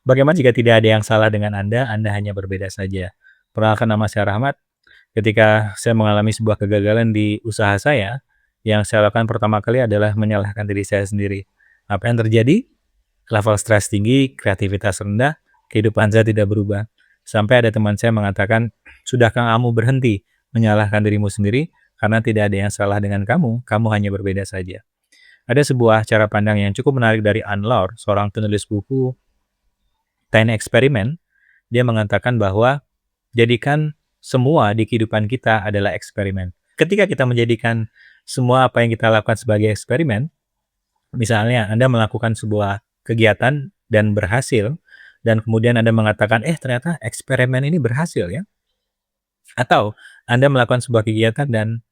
Bagaimana jika tidak ada yang salah dengan Anda hanya berbeda saja? Perkenalkan, nama saya Rahmat. Ketika saya mengalami sebuah kegagalan di usaha saya, yang saya lakukan pertama kali adalah menyalahkan diri saya sendiri. Apa yang terjadi? Level stres tinggi, kreativitas rendah, kehidupan saya tidak berubah. Sampai ada teman saya mengatakan, "Sudahkah kamu berhenti menyalahkan dirimu sendiri? Karena tidak ada yang salah dengan kamu hanya berbeda saja." Ada sebuah cara pandang yang cukup menarik dari Anne Lar, seorang penulis buku Tiny Experiment. Dia mengatakan bahwa jadikan semua di kehidupan kita adalah eksperimen. Ketika kita menjadikan semua apa yang kita lakukan sebagai eksperimen, misalnya Anda melakukan sebuah kegiatan dan berhasil, dan kemudian Anda mengatakan, ternyata eksperimen ini berhasil ya. Atau Anda melakukan sebuah kegiatan dan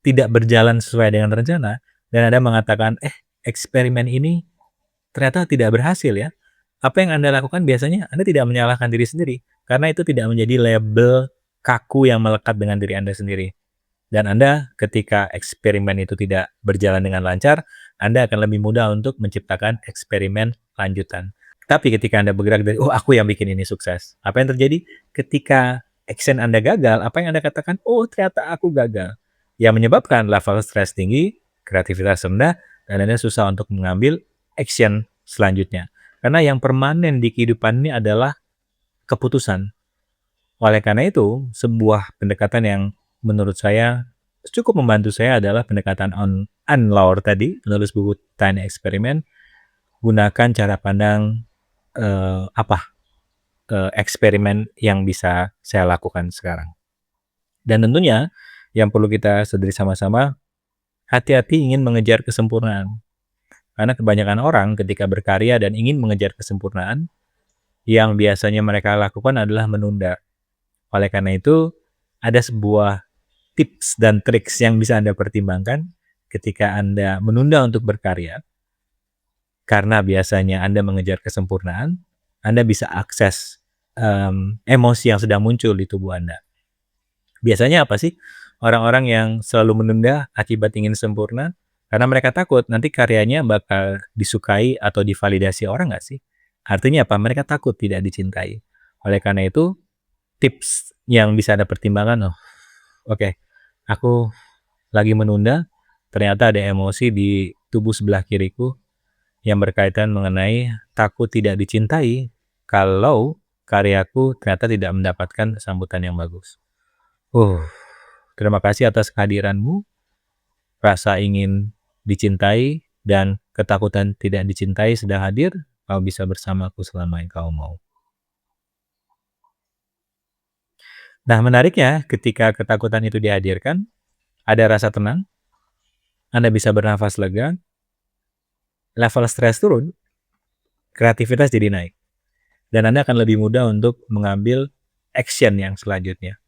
tidak berjalan sesuai dengan rencana, dan Anda mengatakan, eksperimen ini ternyata tidak berhasil ya. Apa yang Anda lakukan biasanya, Anda tidak menyalahkan diri sendiri, karena itu tidak menjadi label kaku yang melekat dengan diri Anda sendiri. Dan Anda ketika eksperimen itu tidak berjalan dengan lancar, Anda akan lebih mudah untuk menciptakan eksperimen lanjutan. Tapi ketika Anda bergerak dari, aku yang bikin ini sukses. Apa yang terjadi? Ketika action Anda gagal, apa yang Anda katakan? Ternyata aku gagal. Yang menyebabkan level stres tinggi, kreativitas rendah, dan Anda susah untuk mengambil action selanjutnya. Karena yang permanen di kehidupan ini adalah keputusan. Oleh karena itu, sebuah pendekatan yang menurut saya cukup membantu saya adalah pendekatan Anne Lar tadi, penulis buku Tiny Experiment. Gunakan cara pandang eksperimen yang bisa saya lakukan sekarang. Dan tentunya yang perlu kita sadari sama-sama, hati-hati ingin mengejar kesempurnaan. Karena kebanyakan orang ketika berkarya dan ingin mengejar kesempurnaan, yang biasanya mereka lakukan adalah menunda. Oleh karena itu, ada sebuah tips dan triks yang bisa Anda pertimbangkan ketika Anda menunda untuk berkarya. Karena biasanya Anda mengejar kesempurnaan, Anda bisa akses emosi yang sedang muncul di tubuh Anda. Biasanya apa sih? Orang-orang yang selalu menunda akibat ingin sempurna, karena mereka takut nanti karyanya bakal disukai atau divalidasi orang nggak sih? Artinya apa? Mereka takut tidak dicintai. Oleh karena itu, tips yang bisa Anda pertimbangkan, oke, aku lagi menunda, ternyata ada emosi di tubuh sebelah kiriku yang berkaitan mengenai takut tidak dicintai kalau karyaku ternyata tidak mendapatkan sambutan yang bagus. Terima kasih atas kehadiranmu. Rasa ingin dicintai dan ketakutan tidak dicintai sedang hadir. Kau bisa bersamaku selama yang kau mau. Nah, menariknya ketika ketakutan itu dihadirkan, ada rasa tenang, Anda bisa bernafas lega, level stres turun, kreativitas jadi naik. Dan Anda akan lebih mudah untuk mengambil action yang selanjutnya.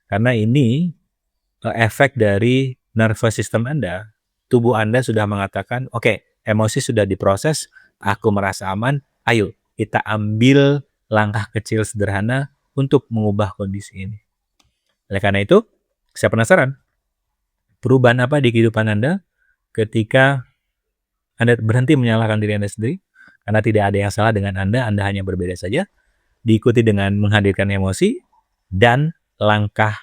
Karena ini efek dari nervous system Anda. Tubuh Anda sudah mengatakan, oke, emosi sudah diproses, aku merasa aman, ayo kita ambil langkah kecil sederhana untuk mengubah kondisi ini. Oleh karena itu, saya penasaran, perubahan apa di kehidupan Anda ketika Anda berhenti menyalahkan diri Anda sendiri, karena tidak ada yang salah dengan Anda hanya berbeda saja, diikuti dengan menghadirkan emosi, dan langkah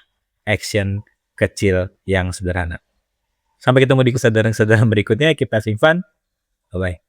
action kecil yang sederhana. Sampai ketemu di kesadaran-kesadaran berikutnya, kita simpan. Bye-bye.